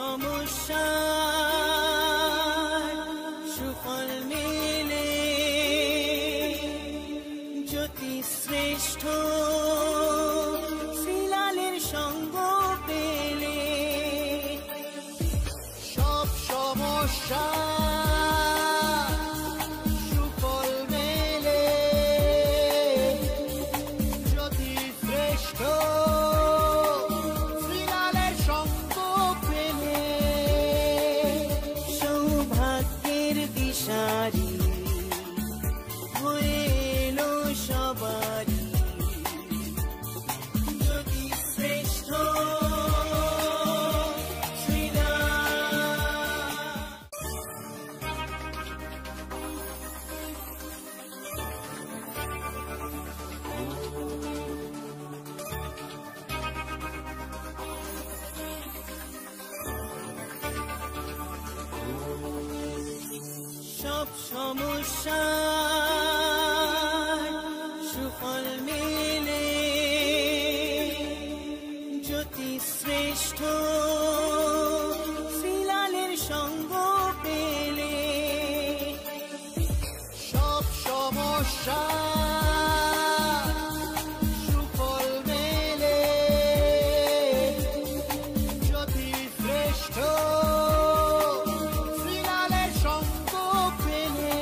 সমস্যা সুফল মেলে জ্যোতি শ্রেষ্ঠ শ্রীলালের সঙ্গ পেলে সব সমস্যা সুফল মেলে জ্যোতি শ্রেষ্ঠ শ্রীলালের সঙ্গ পেলে সৌভাগ্যের দিশারি হয়ে এলো সবারই জ্যোতি শ্রেষ্ঠ সব সমস্যা সুফল মেলে জ্যোতি শ্রেষ্ঠ শ্রীলালের সঙ্গ পেলে সব সমস্যা সুফল মেলে জ্যোতি শ্রেষ্ঠ শ্রীলালের সঙ্গ পেলে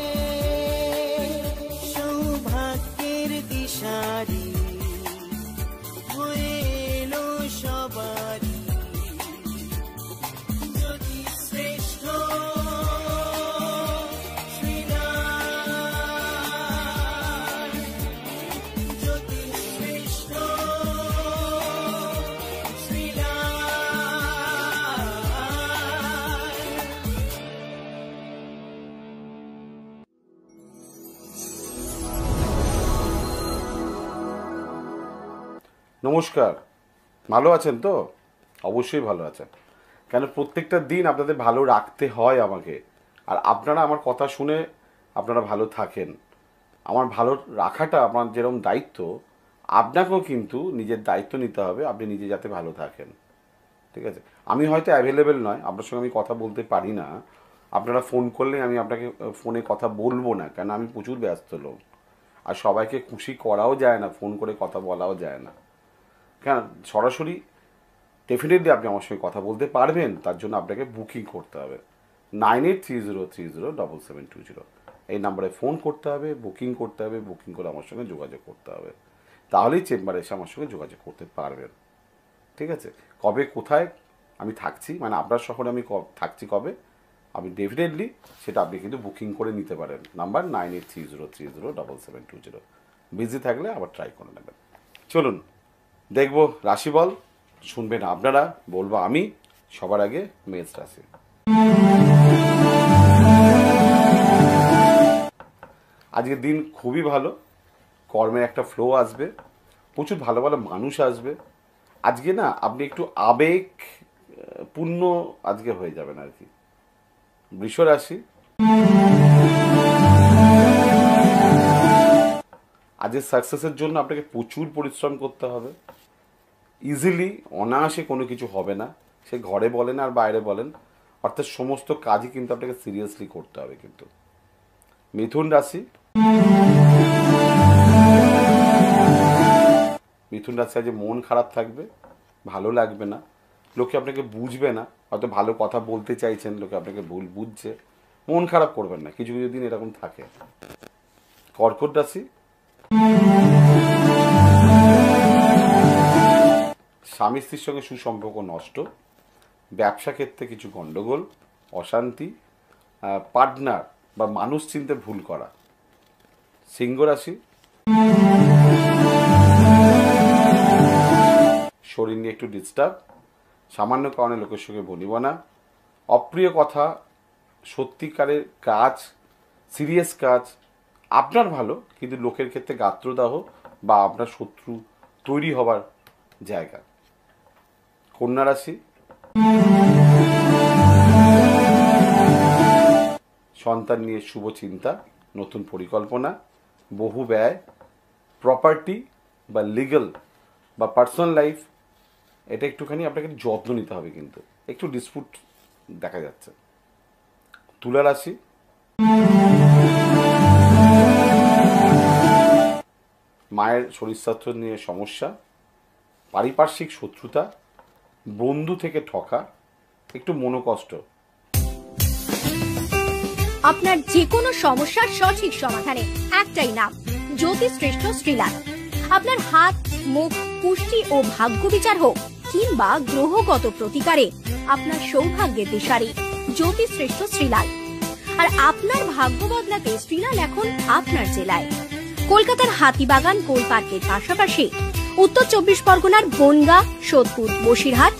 সৌভাগ্যের দিশারি হয়ে এলো সবারই জ্যোতি শ্রেষ্ঠ শ্রীলাল জ্যোতি শ্রেষ্ঠ শ্রীলাল। নমস্কার, ভালো আছেন তো? অবশ্যই ভালো আছেন, কেন প্রত্যেকটা দিন আপনাদের ভালো রাখতে হয় আমাকে, আর আপনারা আমার কথা শুনে আপনারা ভালো থাকেন। আমার ভালো রাখাটা আমার যেরকম দায়িত্ব, আপনাকেও কিন্তু নিজের দায়িত্ব নিতে হবে, আপনি নিজে যাতে ভালো থাকেন। ঠিক আছে, আমি হয়তো অ্যাভেলেবেল নয়, আপনার সঙ্গে আমি কথা বলতে পারি না, আপনারা ফোন করলে আমি আপনাকে ফোনে কথা বলবো না, কেন আমি প্রচুর ব্যস্ত লোক, আর সবাইকে খুশি করাও যায় না, ফোন করে কথা বলাও যায় না। কেন সরাসরি ডেফিনেটলি আপনি আমার সঙ্গে কথা বলতে পারবেন, তার জন্য আপনাকে বুকিং করতে হবে 9830307720 এই নাম্বারে ফোন করতে হবে, বুকিং করতে হবে, বুকিং করে আমার সঙ্গে যোগাযোগ করতে হবে, তাহলেই চেম্বারে এসে আমার সঙ্গে যোগাযোগ করতে পারবেন। ঠিক আছে, কবে কোথায় আমি থাকছি, মানে আপনার শহরে আমি থাকছি কবে, আপনি ডেফিনেটলি সেটা আপনি কিন্তু বুকিং করে নিতে পারেন। নাম্বার 9830307720। বিজি থাকলে আবার ট্রাই করে নেবেন। চলুন দেখবো রাশিফল, শুনবেন আপনারা, বলবো আমি। সবার আগে মেষ রাশি। আজকের দিন খুবই ভালো, কর্মের একটা ফ্লো আসবে, প্রচুর ভালো ভালো মানুষ আসবে। আজকে না আপনি একটু আবেগ পূর্ণ আজকে হয়ে যাবেন আর কি। বৃষ রাশি। আজকের সাকসেসের জন্য আপনাকে প্রচুর পরিশ্রম করতে হবে। ইজিলি অনায়াসে কোনো কিছু হবে না, সে ঘরে বলেন আর বাইরে বলেন, অর্থাৎ সমস্ত কাজই কিন্তু আপনাকে সিরিয়াসলি করতে হবে কিন্তু। মিথুন রাশি। মিথুন রাশি আজ মন খারাপ থাকবে, ভালো লাগবে না, লোকে আপনাকে বুঝবে না, হয়তো ভালো কথা বলতে চাইছেন, লোকে আপনাকে ভুল বুঝছে, মন খারাপ করবেন না, কিছু কিছু দিন এরকম থাকে। কর্কট রাশি। স্বামী স্ত্রীর সঙ্গে সুসম্পর্ক নষ্ট, ব্যবসা ক্ষেত্রে কিছু গণ্ডগোল, অশান্তি, পার্টনার বা মানুষ চিনতে ভুল করা। সিংহ রাশি। শরীর নিয়ে একটু ডিস্টার্ব, সামান্য কারণে লোকের সঙ্গে বনিবনা, অপ্রিয় কথা, সত্যিকারের কাজ, সিরিয়াস কাজ আপনার ভালো, কিন্তু লোকের ক্ষেত্রে গাত্রদাহ বা আপনার শত্রু তৈরি হবার জায়গা। কন্যা রাশি। সন্তান নিয়ে শুভ চিন্তা, নতুন পরিকল্পনা, বহু ব্যয়, প্রপার্টি বা লিগ্যাল বা পার্সোনাল লাইফ, এটা একটুখানি আপনাকে যত্ন নিতে হবে, কিন্তু একটু ডিসপুট দেখা যাচ্ছে। তুলা রাশি, মায়ের শরীর স্বাস্থ্য নিয়ে সমস্যা, পারিপার্শ্বিক শত্রুতা, বন্ধু থেকে ঠকা, একটু মনোকষ্ট। আপনার যে কোনো সমস্যার সঠিক সমাধানে একটাই নাম, জ্যোতিষশ্রেষ্ঠ শ্রীলাল। আপনার হাত, মুখ, পুষ্টি ও ভাগ্য বিচার হোক কিংবা গ্রহগত প্রতিকারে আপনার সৌভাগ্যের দিশারি জ্যোতিষশ্রেষ্ঠ শ্রীলাল। আর আপনার ভাগ্য বদলাতে শ্রীলাল এখন আপনার জেলায়। কলকাতার হাতিবাগান গোল পার্কের পাশাপাশি উত্তর 24 পরগনার বনগাঁ, সোদপুর, বসিরহাট,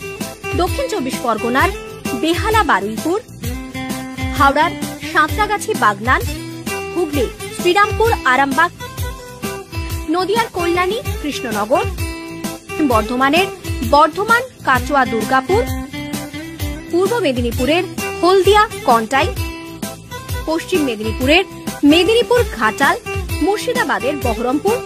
দক্ষিণ 24 পরগনার বেহালা, বারুইপুর, হাওড়ার সাঁতরাগাছি, বাগনান, হুগলি শ্রীরামপুর, আরামবাগ, নদিয়ার কল্যাণী, কৃষ্ণনগর, বর্ধমানের বর্ধমান, কাটোয়া, দুর্গাপুর, পূর্ব মেদিনীপুরের হলদিয়া, কন্টাই, পশ্চিম মেদিনীপুরের মেদিনীপুর, ঘাটাল, মুর্শিদাবাদের বহরমপুর,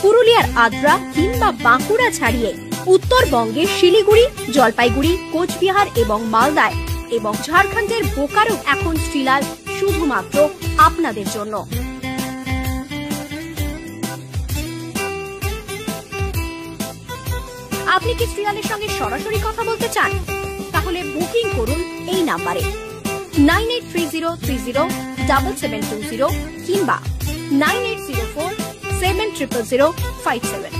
পুরুলিয়ার আদ্রা কিংবা বাঁকুড়া ছাড়িয়ে উত্তরবঙ্গের শিলিগুড়ি, জলপাইগুড়ি, কোচবিহার এবং মালদায় এবং ঝাড়খণ্ডের বোকারো এখন শ্রীলাল শুধুমাত্র আপনাদের জন্য। আপনি কি শ্রীলালের সঙ্গে সরাসরি কথা বলতে চান? তাহলে বুকিং করুন এই নাম্বারে 9830307720 কিংবা 9804700057।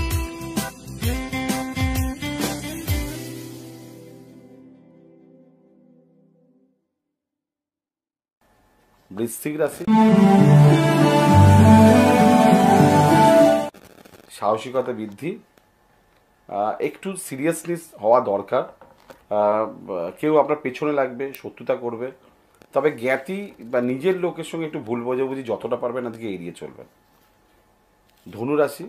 বৃশ্চিক রাশি, সাহসিকতা বৃদ্ধি, একটু সিরিয়াসনেস হওয়া দরকার। কেউ আপনার পেছনে লাগবে, শত্রুতা করবে, তবে জ্ঞাতি বা নিজের লোকের সঙ্গে একটু ভুল বোঝাবুঝি যতটা পারবেন না দিকে এড়িয়ে চলবেন। ধনু রাশি,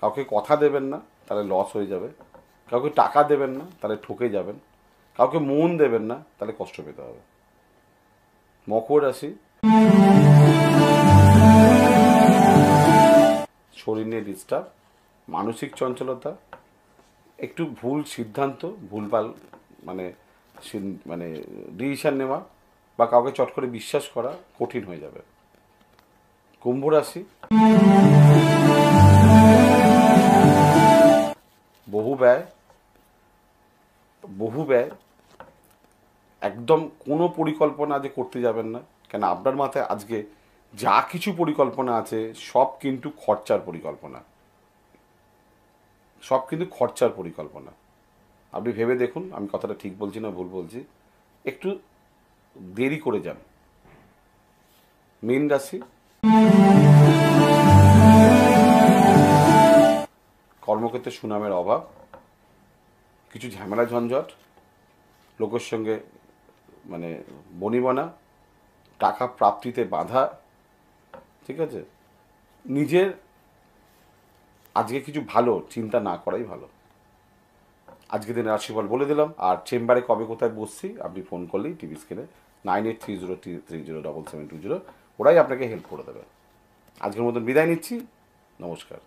কাউকে কথা দেবেন না, তাহলে লস হয়ে যাবে। কাউকে টাকা দেবেন না, তাহলে ঠকে যাবেন। কাউকে মন দেবেন না, তাহলে কষ্ট পেতে হবে। মকর রাশি, শরীর নিয়ে ডিস্টার্ব, মানসিক চঞ্চলতা, একটু ভুল সিদ্ধান্ত, ভুলভাল মানে ডিসিশন নেওয়া বা কাউকে চট করে বিশ্বাস করা কঠিন হয়ে যাবে। কুম্ভ রাশি, বহু ব্যয়, একদম কোনো পরিকল্পনা যে করতে যাবেন না, কেন আপনার মাথায় আজকে যা কিছু পরিকল্পনা আছে সব কিন্তু খরচার পরিকল্পনা, সব কিন্তু খরচার পরিকল্পনা। আপনি ভেবে দেখুন আমি কথাটা ঠিক বলছি না ভুল বলছি, একটু দেরি করে যান। মীন রাশি, কর্মক্ষেত্রে সুনামের অভাব, কিছু ঝামেলা ঝঞ্ঝট, লোকের সঙ্গে বনিবনা, টাকা প্রাপ্তিতে বাধা, ঠিক আছে? নিজের আজকে কিছু ভালো চিন্তা না করাই ভালো। আজকে দিনের রাশিফল বলে দিলাম। আর চেম্বারে কবে কোথায় বসছি আপনি ফোন করলেই টিভি স্ক্রিনে 9830307720, ওরাই আপনাকে হেল্প করে দেবে। আজকের মতন বিদায় নিচ্ছি, নমস্কার।